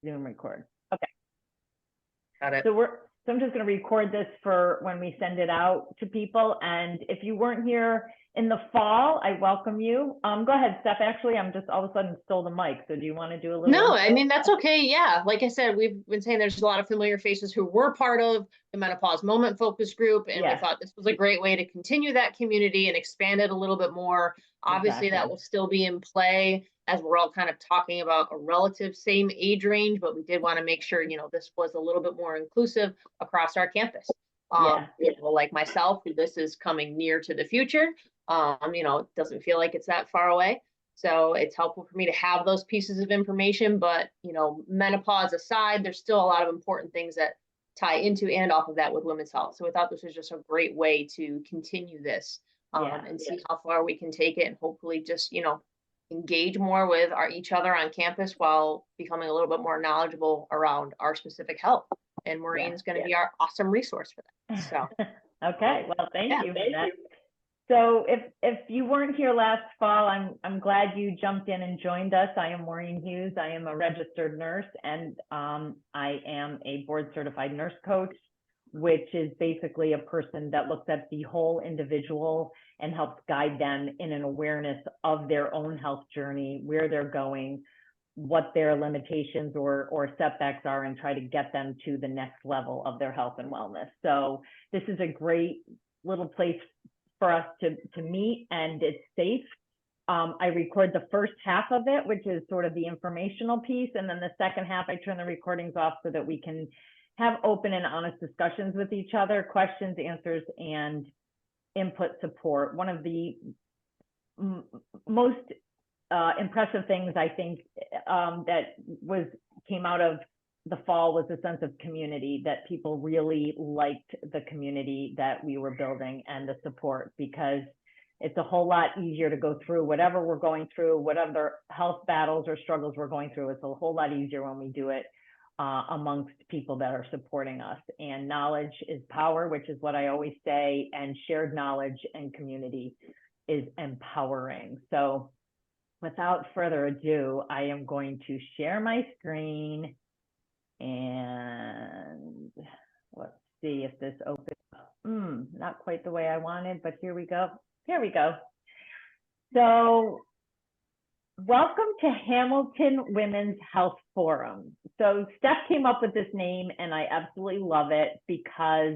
Zoom record. Okay. Got it. So I'm just going to record this for when we send it out to people. And if you weren't here in the fall, I welcome you. Go ahead, Steph. Actually, I'm just all of a sudden stole the mic. So do you want to do a little? No, I mean, that's okay. Yeah. Like I said, we've been saying there's a lot of familiar faces who were part of the Menopause Moment focus group. And we thought this was a great way to continue that community and expand it a little bit more. Obviously, that will still be in play as we're all kind of talking about a relative same age range, but we did want to make sure, you know, this was a little bit more inclusive across our campus. People like myself, this is coming near to the future. You know, it doesn't feel like it's that far away. So it's helpful for me to have those pieces of information, but, you know, menopause aside, there's still a lot of important things that tie into and off of that with women's health. So we thought this was just a great way to continue this and see how far we can take it and hopefully just, you know, engage more with each other on campus while becoming a little bit more knowledgeable around our specific health. And Maureen's going to be our awesome resource for that. So, okay. Well, thank you for that. So if you weren't here last fall, I'm glad you jumped in and joined us. I am Maureen Hughes. I am a registered nurse, and I am a board certified nurse coach, which is basically a person that looks at the whole individual and helps guide them in an awareness of their own health journey, where they're going, what their limitations or setbacks are, and try to get them to the next level of their health and wellness. So this is a great little place for us to meet, and it's safe. I record the first half of it, which is sort of the informational piece, and then the second half I turn the recordings off so that we can have open and honest discussions with each other, questions, answers, and input support. One of the most impressive things I think that came out of the fall was a sense of community, that people really liked the community that we were building and the support, because it's a whole lot easier to go through whatever we're going through, whatever health battles or struggles we're going through. It's a whole lot easier when we do it amongst people that are supporting us. And knowledge is power, which is what I always say, and shared knowledge and community is empowering. So without further ado, I am going to share my screen. And let's see if this opens up. Not quite the way I wanted, but here we go. Here we go. So welcome to Hamilton Women's Health Forum. So Steph came up with this name, and I absolutely love it because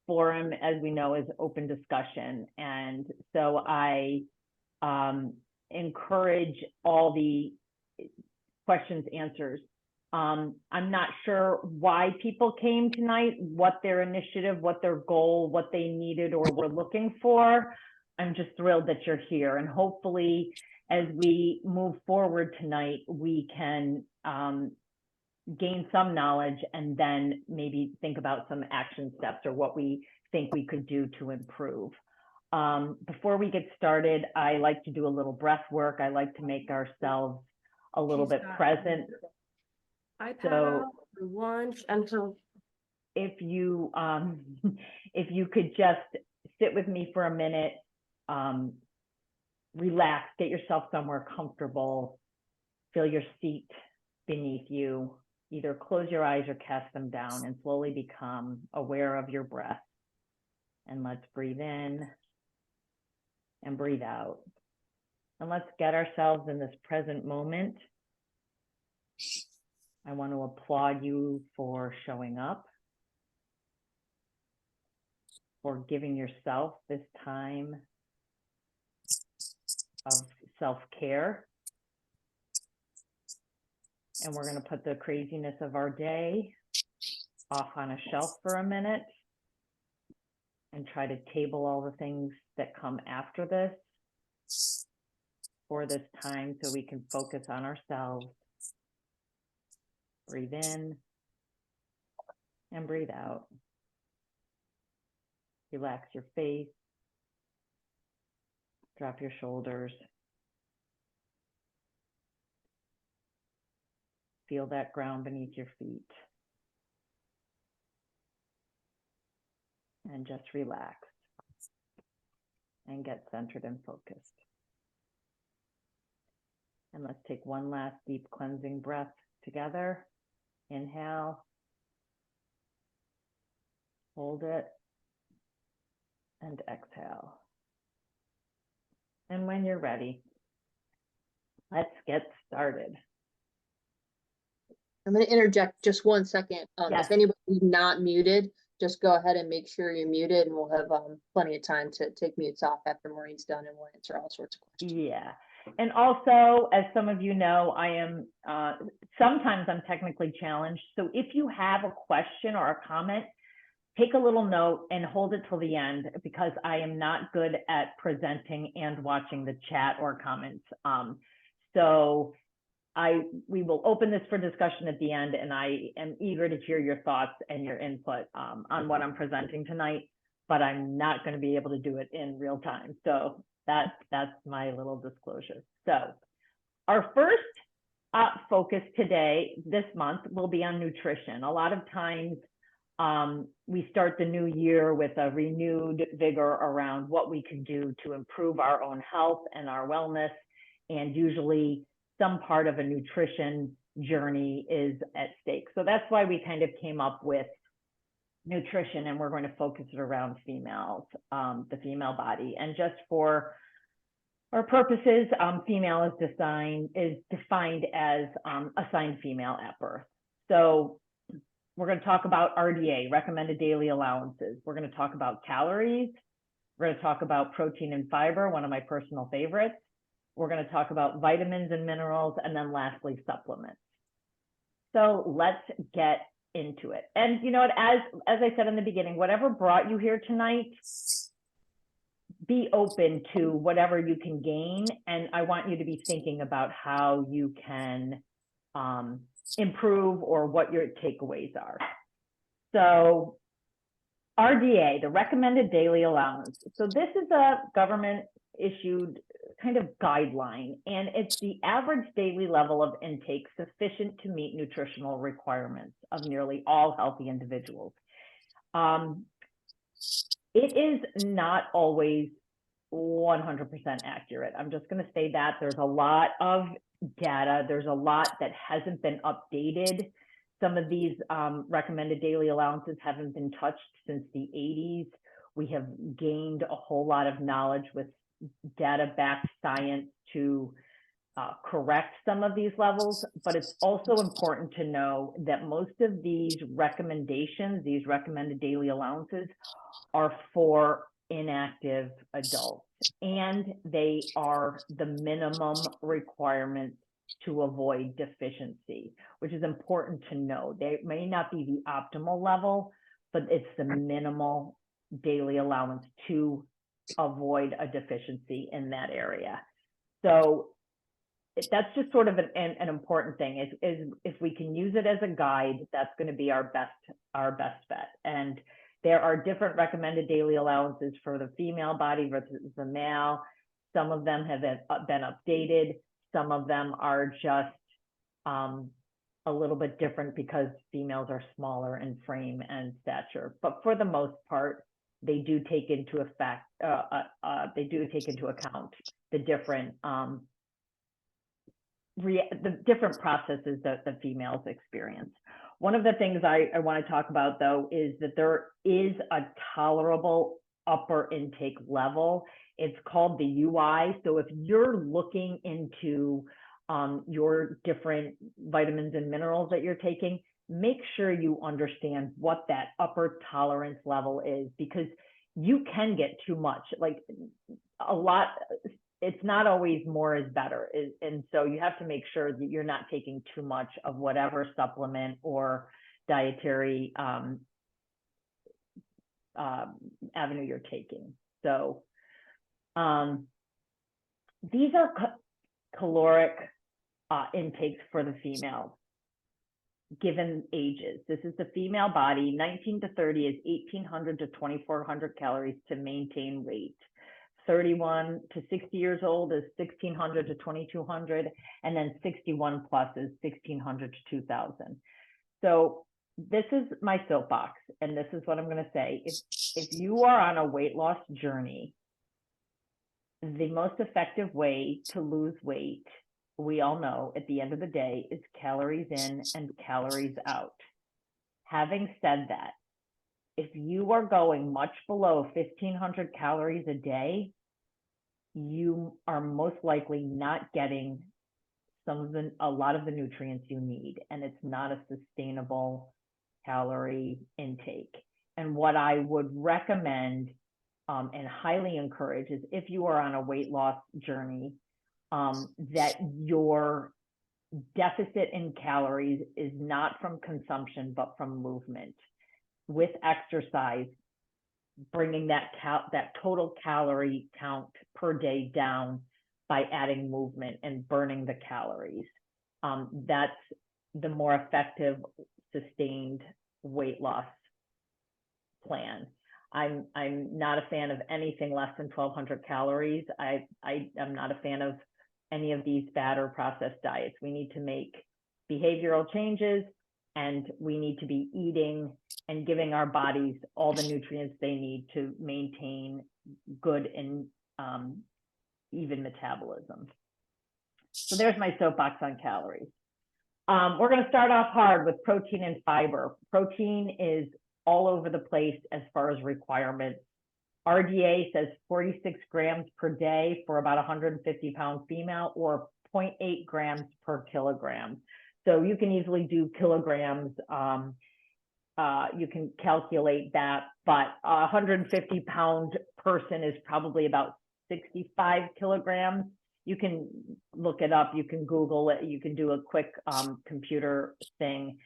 forum, as we know, is open discussion. And so I encourage all the questions, answers. I'm not sure why people came tonight, what their initiative, what their goal, what they needed or were looking for. I'm just thrilled that you're here. And hopefully, as we move forward tonight, we can gain some knowledge and then maybe think about some action steps or what we think we could do to improve. Before we get started, I like to do a little breath work. I like to make ourselves a little bit present. So lunch until if you could just sit with me for a minute, relax, get yourself somewhere comfortable, feel your seat beneath you, either close your eyes or cast them down, and slowly become aware of your breath. And let's breathe in and breathe out. And let's get ourselves in this present moment. I want to applaud you for showing up, for giving yourself this time of self-care. And we're going to put the craziness of our day off on a shelf for a minute and try to table all the things that come after this for this time so we can focus on ourselves. Breathe in and breathe out. Relax your face. Drop your shoulders. Feel that ground beneath your feet. And just relax and get centered and focused. And let's take one last deep cleansing breath together. Inhale. Hold it. And exhale. And when you're ready, let's get started. I'm going to interject just 1 second. Yes. If anybody's not muted, just go ahead and make sure you're muted, and we'll have plenty of time to take mutes off after Maureen's done, and we'll answer all sorts of questions. Yeah. And also, as some of you know, I am, sometimes I'm technically challenged. So if you have a question or a comment, take a little note and hold it till the end, because I am not good at presenting and watching the chat or comments. So we will open this for discussion at the end, and I am eager to hear your thoughts and your input on what I'm presenting tonight, but I'm not going to be able to do it in real time. So that's my little disclosure. So our first focus today, this month, will be on nutrition. A lot of times we start the new year with a renewed vigor around what we can do to improve our own health and our wellness, and usually some part of a nutrition journey is at stake. So that's why we kind of came up with nutrition, and we're going to focus it around females, the female body. And just for our purposes, female is defined as assigned female at birth. So we're going to talk about RDA, recommended daily allowances. We're going to talk about calories. We're going to talk about protein and fiber, one of my personal favorites. We're going to talk about vitamins and minerals, and then lastly, supplements. So let's get into it. And you know what, as I said in the beginning, whatever brought you here tonight, be open to whatever you can gain. And I want you to be thinking about how you can improve or what your takeaways are. So RDA, the recommended daily allowance. So this is a government issued kind of guideline, and it's the average daily level of intake sufficient to meet nutritional requirements of nearly all healthy individuals. It is not always 100% accurate. I'm just going to say that there's a lot of data. There's a lot that hasn't been updated. Some of these recommended daily allowances haven't been touched since the 80s. We have gained a whole lot of knowledge with data-backed science to correct some of these levels, but it's also important to know that most of these recommendations, these recommended daily allowances, are for inactive adults, and they are the minimum requirements to avoid deficiency, which is important to know. They may not be the optimal level, but it's the minimal daily allowance to avoid a deficiency in that area. So that's just sort of an important thing, is if we can use it as a guide, that's going to be our best bet. And there are different recommended daily allowances for the female body versus the male. Some of them have been updated. Some of them are just a little bit different because females are smaller in frame and stature. But for the most part, they do take into account the different processes that the females experience. One of the things I want to talk about, though, is that there is a tolerable upper intake level. It's called the UI. So if you're looking into your different vitamins and minerals that you're taking, make sure you understand what that upper tolerance level is, because you can get too much. Like a lot, it's not always more is better. And so you have to make sure that you're not taking too much of whatever supplement or dietary avenue you're taking. So these are caloric intakes for the females, given ages. This is the female body. 19 to 30 is 1,800 to 2,400 calories to maintain weight. 31 to 60 years old is 1,600 to 2,200, and then 61 plus is 1,600 to 2,000. So this is my soapbox, and this is what I'm going to say. If you are on a weight loss journey, the most effective way to lose weight we all know at the end of the day is calories in and calories out. Having said that, if you are going much below 1,500 calories a day, you are most likely not getting a lot of the nutrients you need, and it's not a sustainable calorie intake. And what I would recommend and highly encourage is if you are on a weight loss journey, that your deficit in calories is not from consumption, but from movement. With exercise, bringing that total calorie count per day down by adding movement and burning the calories. That's the more effective, sustained weight loss plan. I'm not a fan of anything less than 1,200 calories. I am not a fan of any of these fat or processed diets. We need to make behavioral changes, and we need to be eating and giving our bodies all the nutrients they need to maintain good and even metabolism. So there's my soapbox on calories. We're going to start off hard with protein and fiber. Protein is all over the place as far as requirements. RDA says 46 grams per day for about 150-pound female, or 0.8 grams per kilogram. So you can easily do kilograms. You can calculate that, but a 150-pound person is probably about 65 kilograms. You can look it up. You can Google it. You can do a quick computer thing.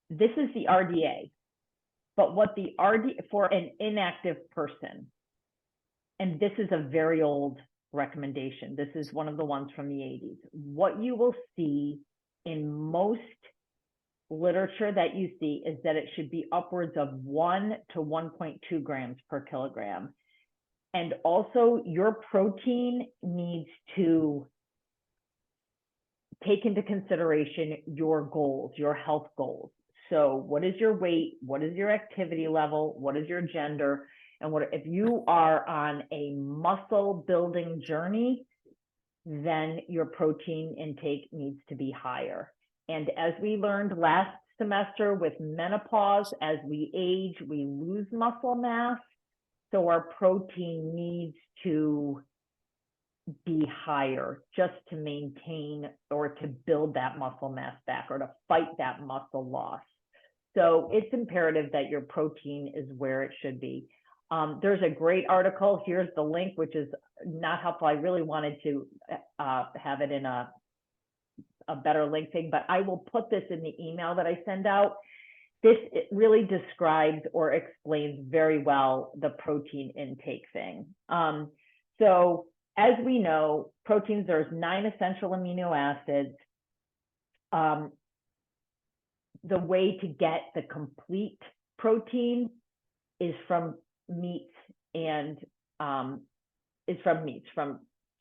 This is the RDA. But what the for an inactive person, and this is a very old recommendation. This is one of the ones from the 80s. What you will see in most literature that you see is that it should be upwards of 1 to 1.2 grams per kilogram. And also your protein needs to take into consideration your goals, your health goals. So what is your weight? What is your activity level? What is your gender? And what if you are on a muscle building journey, then your protein intake needs to be higher. And as we learned last semester with menopause, as we age, we lose muscle mass. So our protein needs to be higher just to maintain or to build that muscle mass back or to fight that muscle loss. So it's imperative that your protein is where it should be. There's a great article. Here's the link, which is not helpful. I really wanted to have it in a better link thing, but I will put this in the email that I send out. This really describes or explains very well the protein intake thing. So as we know, proteins, there's 9 essential amino acids. The way to get the complete protein is from meats and from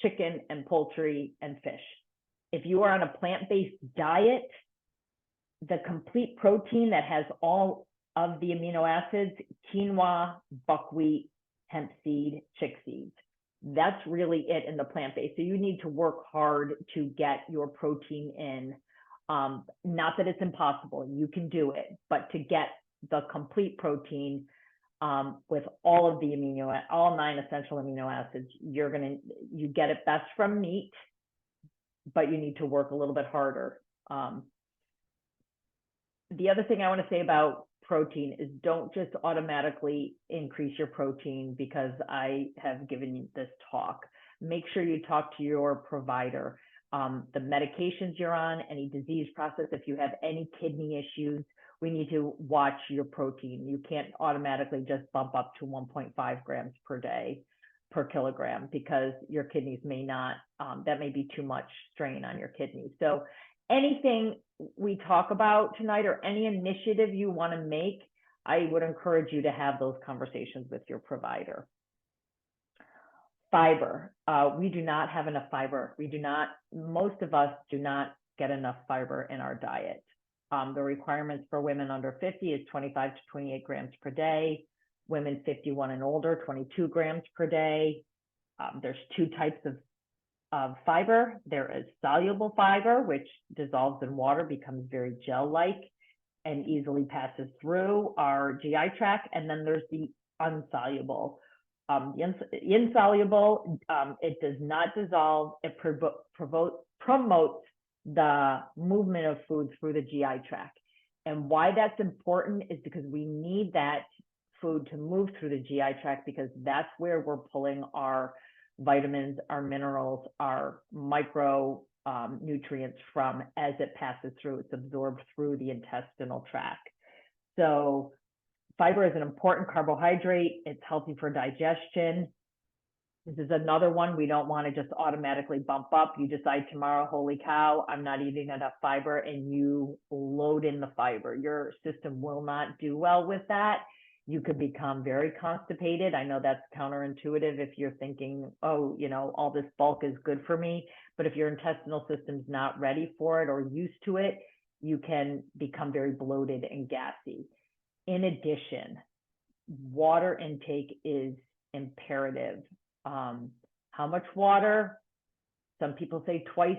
chicken and poultry and fish. If you are on a plant-based diet, the complete protein that has all of the amino acids, quinoa, buckwheat, hemp seed, chick seeds. That's really it in the plant-based. So you need to work hard to get your protein in. Not that it's impossible, you can do it, but to get the complete protein with all of the all 9 essential amino acids, you get it best from meat, but you need to work a little bit harder. The other thing I want to say about protein is don't just automatically increase your protein because I have given you this talk. Make sure you talk to your provider. The medications you're on, any disease process, if you have any kidney issues, we need to watch your protein. You can't automatically just bump up to 1.5 grams per day per kilogram because your kidneys may not, that may be too much strain on your kidneys. So anything we talk about tonight or any initiative you want to make, I would encourage you to have those conversations with your provider. Fiber. We do not have enough fiber. Most of us do not get enough fiber in our diet. The requirements for women under 50 is 25 to 28 grams per day. Women 51 and older, 22 grams per day. There's 2 types of fiber. There is soluble fiber, which dissolves in water, becomes very gel-like, and easily passes through our GI tract. And then there's the insoluble. Insoluble, it does not dissolve. It promotes the movement of food through the GI tract. And why that's important is because we need that food to move through the GI tract, because that's where we're pulling our vitamins, our minerals, our micro nutrients from as it passes through. It's absorbed through the intestinal tract. So fiber is an important carbohydrate. It's healthy for digestion. This is another one we don't want to just automatically bump up. You decide tomorrow, holy cow, I'm not eating enough fiber, and you load in the fiber. Your system will not do well with that. You could become very constipated. I know that's counterintuitive if you're thinking, oh, you know, all this bulk is good for me. But if your intestinal system's not ready for it or used to it, you can become very bloated and gassy. In addition, water intake is imperative. How much water? Some people say twice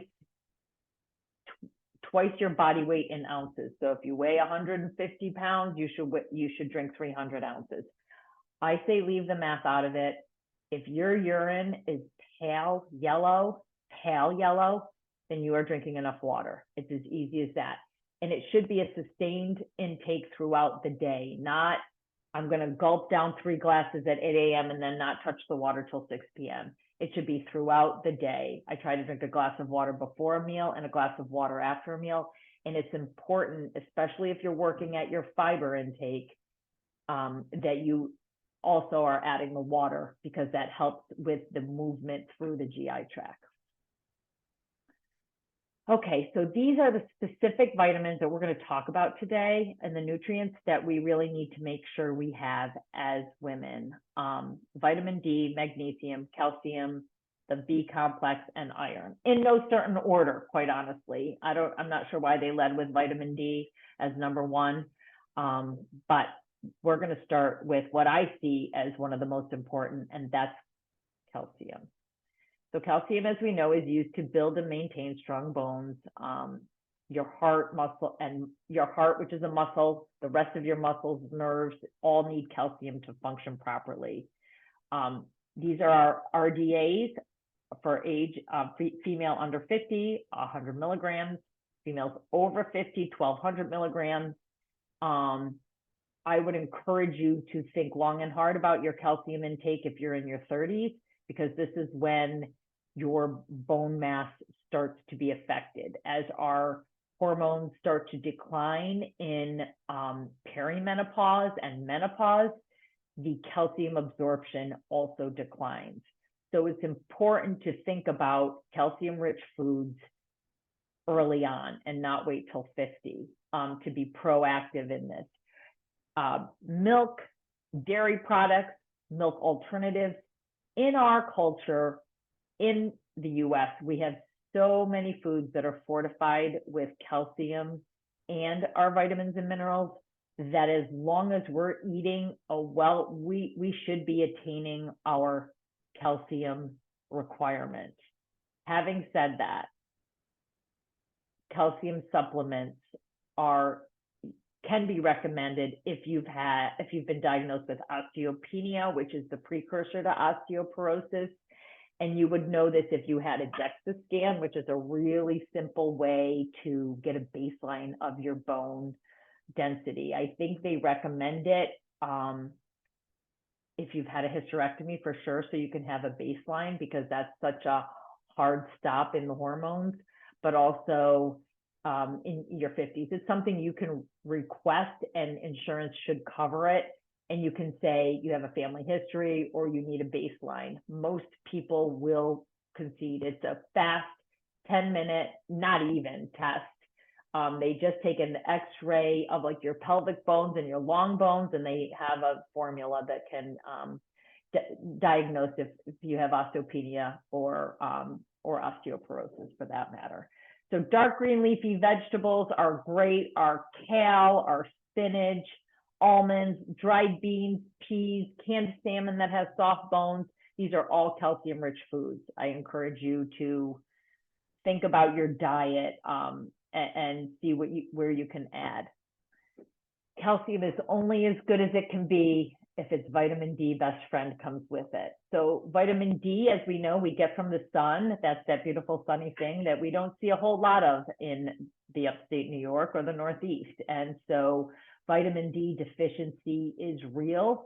your body weight in ounces. So if you weigh 150 pounds, you should drink 300 ounces. I say leave the math out of it. If your urine is pale yellow, then you are drinking enough water. It's as easy as that. And it should be a sustained intake throughout the day, not I'm going to gulp down 3 glasses at 8 a.m. and then not touch the water till 6 p.m. It should be throughout the day. I try to drink a glass of water before a meal and a glass of water after a meal. And it's important, especially if you're working at your fiber intake, that you also are adding the water, because that helps with the movement through the GI tract. Okay, so these are the specific vitamins that we're going to talk about today, and the nutrients that we really need to make sure we have as women. Vitamin D, magnesium, calcium, the B complex, and iron, in no certain order, quite honestly. I'm not sure why they led with vitamin D as number 1, but we're going to start with what I see as one of the most important, and that's calcium. So calcium, as we know, is used to build and maintain strong bones. Your heart muscle and your heart, which is a muscle, the rest of your muscles, nerves, all need calcium to function properly. These are our RDAs for age female under 50, 100 milligrams, females over 50, 1200 milligrams. I would encourage you to think long and hard about your calcium intake if you're in your 30s, because this is when your bone mass starts to be affected. As our hormones start to decline in perimenopause and menopause, the calcium absorption also declines. So it's important to think about calcium-rich foods early on and not wait till 50 to be proactive in this. Milk, dairy products, milk alternatives. In our culture, in the US, we have so many foods that are fortified with calcium and our vitamins and minerals that as long as we're eating well, we should be attaining our calcium requirement. Having said that, calcium supplements can be recommended if you've been diagnosed with osteopenia, which is the precursor to osteoporosis. And you would know this if you had a DEXA scan, which is a really simple way to get a baseline of your bone density. I think they recommend it if you've had a hysterectomy for sure, so you can have a baseline, because that's such a hard stop in the hormones, but also in your 50s. It's something you can request and insurance should cover it. And you can say you have a family history or you need a baseline. Most people will concede it's a fast 10-minute, not even test. They just take an x-ray of like your pelvic bones and your long bones, and they have a formula that can diagnose if you have osteopenia or osteoporosis for that matter. So dark green leafy vegetables are great. Our kale, our spinach, almonds, dried beans, peas, canned salmon that has soft bones. these are all calcium-rich foods. I encourage you to think about your diet and see where you can add. Calcium is only as good as it can be if its vitamin D best friend comes with it. So vitamin D, as we know, we get from the sun. That's that beautiful sunny thing that we don't see a whole lot of in the upstate New York or the Northeast. And so vitamin D deficiency is real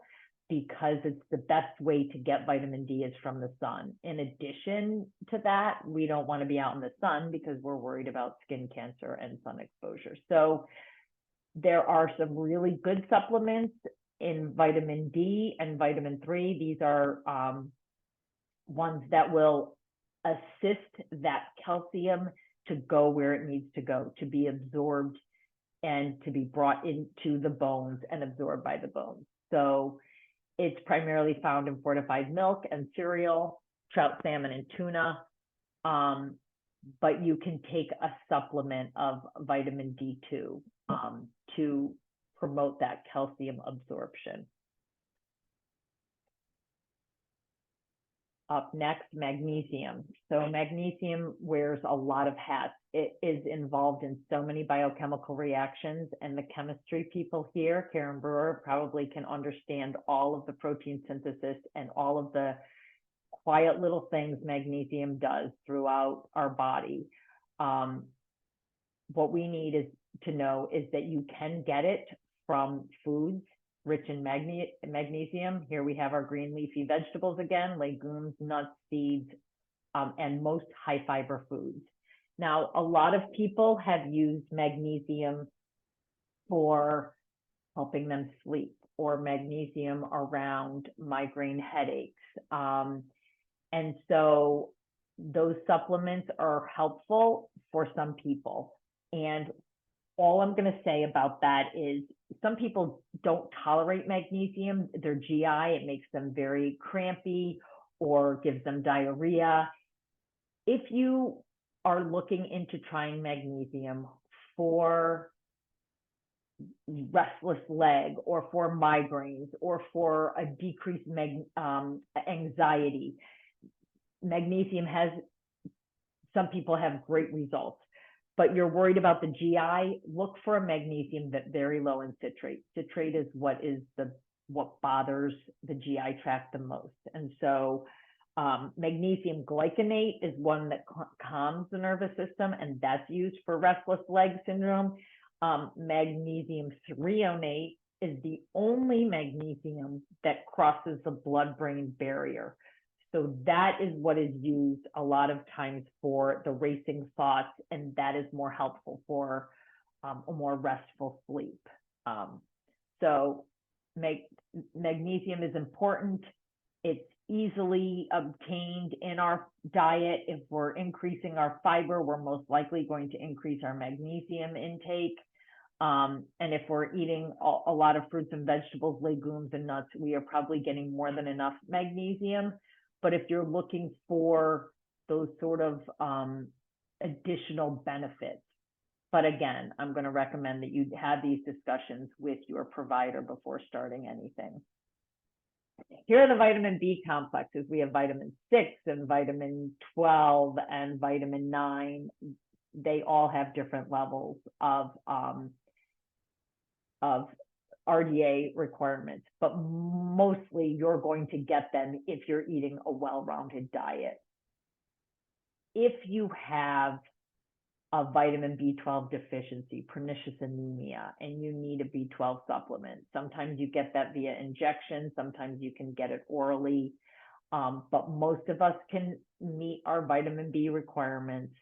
because it's the best way to get vitamin D is from the sun. In addition to that, we don't want to be out in the sun because we're worried about skin cancer and sun exposure. So there are some really good supplements in vitamin D and vitamin 3. These are ones that will assist that calcium to go where it needs to go, to be absorbed and to be brought into the bones and absorbed by the bones. So it's primarily found in fortified milk and cereal, trout, salmon, and tuna. But you can take a supplement of vitamin D2 to promote that calcium absorption. Up next, magnesium. So magnesium wears a lot of hats. It is involved in so many biochemical reactions, and the chemistry people here, Karen Brewer, probably can understand all of the protein synthesis and all of the quiet little things magnesium does throughout our body. What we need to know is that you can get it from foods rich in magnesium. Here we have our green leafy vegetables again, legumes, nuts, seeds, and most high fiber foods. Now, a lot of people have used magnesium for helping them sleep, or magnesium around migraine headaches. And so those supplements are helpful for some people. And all I'm going to say about that is some people don't tolerate magnesium, their GI, it makes them very crampy or gives them diarrhea. If you are looking into trying magnesium for restless leg or for migraines or for a decreased anxiety, magnesium has, some people have great results. But you're worried about the GI, look for a magnesium that's very low in citrate. Citrate is what bothers the GI tract the most. And so magnesium glycinate is one that calms the nervous system, and that's used for restless leg syndrome. Magnesium threonate is the only magnesium that crosses the blood-brain barrier. So that is what is used a lot of times for the racing thoughts, and that is more helpful for a more restful sleep. So magnesium is important. It's easily obtained in our diet. If we're increasing our fiber, we're most likely going to increase our magnesium intake. And if we're eating a lot of fruits and vegetables, legumes and nuts, we are probably getting more than enough magnesium. But if you're looking for those sort of additional benefits, but again, I'm going to recommend that you have these discussions with your provider before starting anything. Here are the vitamin B complexes. We have vitamin 6 and vitamin 12 and vitamin 9. They all have different levels of RDA requirements, but mostly you're going to get them if you're eating a well-rounded diet. If you have a vitamin B12 deficiency, pernicious anemia, and you need a B12 supplement, sometimes you get that via injection, sometimes you can get it orally, but most of us can meet our vitamin B requirements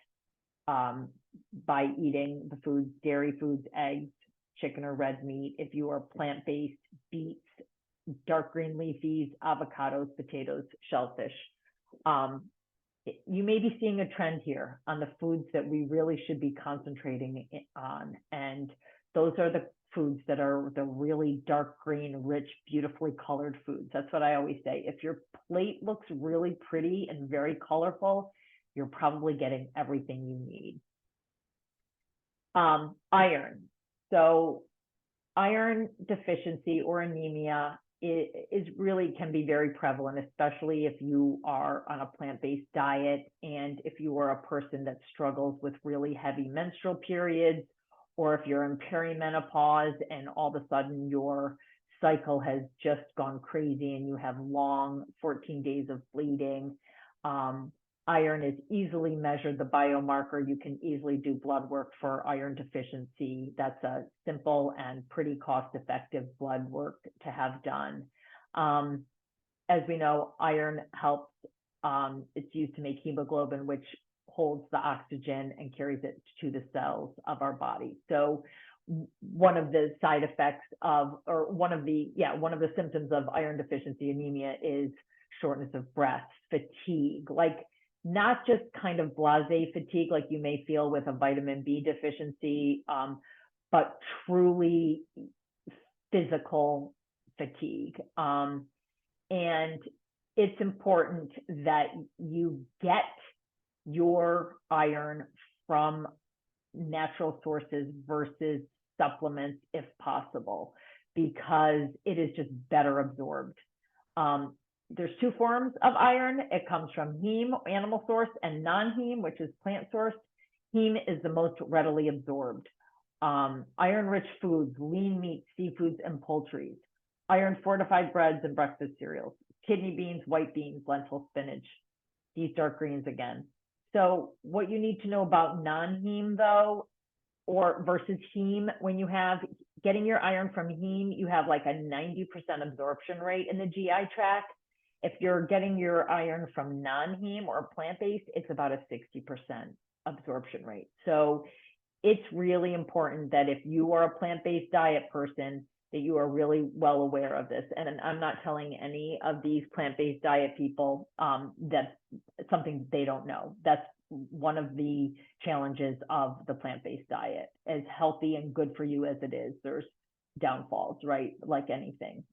by eating the foods, dairy foods, eggs, chicken or red meat. If you are plant-based, beets, dark green leafies, avocados, potatoes, shellfish. You may be seeing a trend here on the foods that we really should be concentrating on. And those are the foods that are the really dark green, rich, beautifully colored foods. That's what I always say. If your plate looks really pretty and very colorful, you're probably getting everything you need. Iron. So iron deficiency or anemia is really can be very prevalent, especially if you are on a plant-based diet and if you are a person that struggles with really heavy menstrual periods, or if you're in perimenopause and all of a sudden your cycle has just gone crazy and you have long 14 days of bleeding. Iron is easily measured, the biomarker. You can easily do blood work for iron deficiency. That's a simple and pretty cost-effective blood work to have done. As we know, iron helps, it's used to make hemoglobin, which holds the oxygen and carries it to the cells of our body. So one of the side effects of, or one of the symptoms of iron deficiency anemia is shortness of breath, fatigue, like not just kind of blasé fatigue like you may feel with a vitamin B deficiency, but truly physical fatigue. And it's important that you get your iron from natural sources versus supplements if possible, because it is just better absorbed. There's two forms of iron. It comes from heme, animal source, and non-heme, which is plant source. Heme is the most readily absorbed. Iron-rich foods, lean meats, seafoods, and poultries. Iron-fortified breads and breakfast cereals. Kidney beans, white beans, lentil, spinach. These dark greens again. So what you need to know about non-heme though, or versus heme, when you have getting your iron from heme, you have like a 90% absorption rate in the GI tract. If you're getting your iron from non-heme or plant-based, it's about a 60% absorption rate. So it's really important that if you are a plant-based diet person, that you are really well aware of this. And I'm not telling any of these plant-based diet people that's something they don't know. That's one of the challenges of the plant-based diet. As healthy and good for you as it is, there's downfalls, right? Like anything.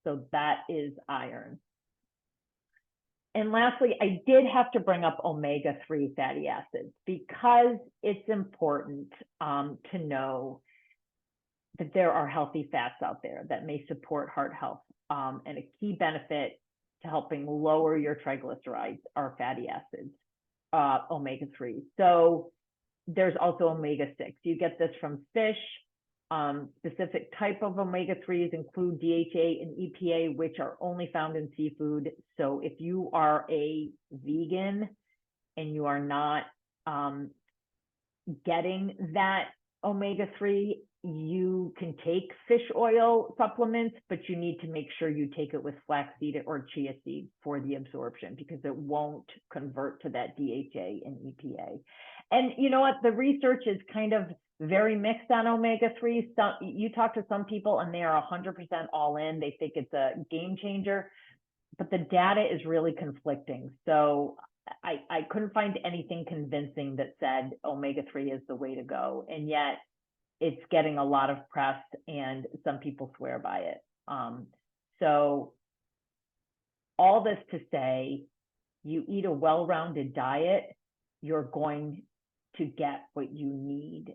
So that is iron. And lastly, I did have to bring up omega-3 fatty acids because it's important to know that there are healthy fats out there that may support heart health. And a key benefit to helping lower your triglycerides are fatty acids, omega-3. So there's also omega-6. You get this from fish. Specific type of omega-3s include DHA and EPA, which are only found in seafood. So if you are a vegan and you are not getting that omega-3, you can take fish oil supplements, but you need to make sure you take it with flaxseed or chia seed for the absorption, because it won't convert to that DHA and EPA. And you know what? The research is kind of very mixed on omega-3. You talk to some people and they are 100% all in. They think it's a game changer, but the data is really conflicting. So I couldn't find anything convincing that said omega-3 is the way to go. And yet it's getting a lot of press and some people swear by it. So all this to say, you eat a well-rounded diet, you're going to get what you need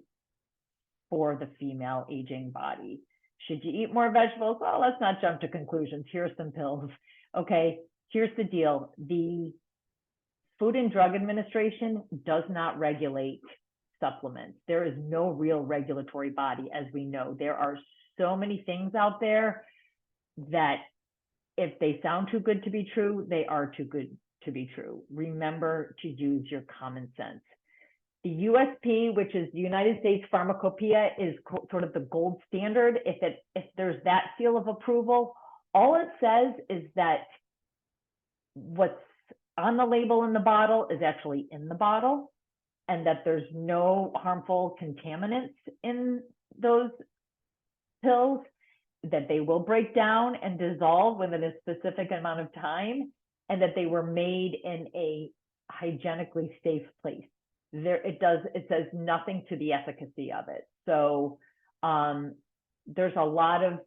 for the female aging body. Should you eat more vegetables? Well, let's not jump to conclusions. Here's some pills. Okay, here's the deal. The Food and Drug Administration does not regulate supplements. There is no real regulatory body, as we know. There are so many things out there that if they sound too good to be true, they are too good to be true. Remember to use your common sense. The USP, which is the United States Pharmacopoeia, is sort of the gold standard. If there's that seal of approval, all it says is that what's on the label in the bottle is actually in the bottle, and that there's no harmful contaminants in those pills, that they will break down and dissolve within a specific amount of time, and that they were made in a hygienically safe place. It says nothing to the efficacy of it. So there's a lot of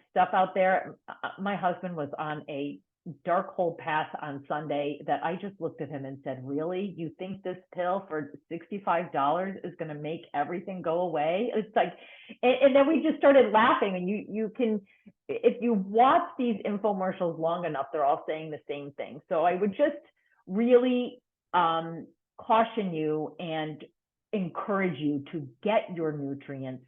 stuff out there. My husband was on a dark hole pass on Sunday that I just looked at him and said, really? You think this pill for $65 is going to make everything go away? It's like, and then we just started laughing. And you can, if you watch these infomercials long enough, they're all saying the same thing. So I would just really caution you and encourage you to get your nutrients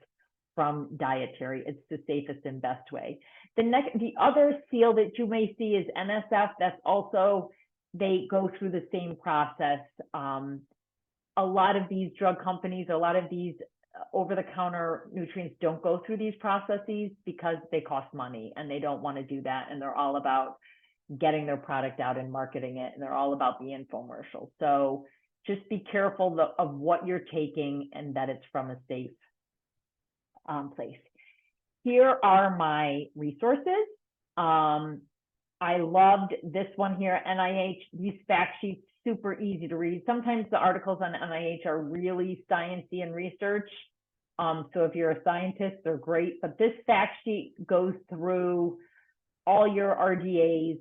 from dietary. It's the safest and best way. The other seal that you may see is NSF. That's also, they go through the same process. A lot of these drug companies, a lot of these over-the-counter nutrients don't go through these processes because they cost money and they don't want to do that. And they're all about getting their product out and marketing it. And they're all about the infomercial. So just be careful of what you're taking and that it's from a safe place. Here are my resources. I loved this one here, NIH, these fact sheets, super easy to read. Sometimes the articles on NIH are really sciencey and research. So if you're a scientist, they're great, but this fact sheet goes through all your RDAs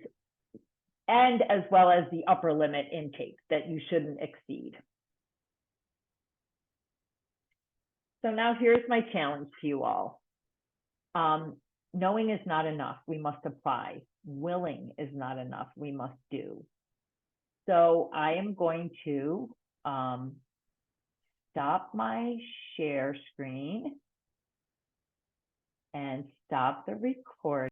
and as well as the upper limit intake that you shouldn't exceed. So now here's my challenge to you all. Knowing is not enough, we must apply. Willing is not enough, we must do. So I am going to stop my share screen and stop the recording.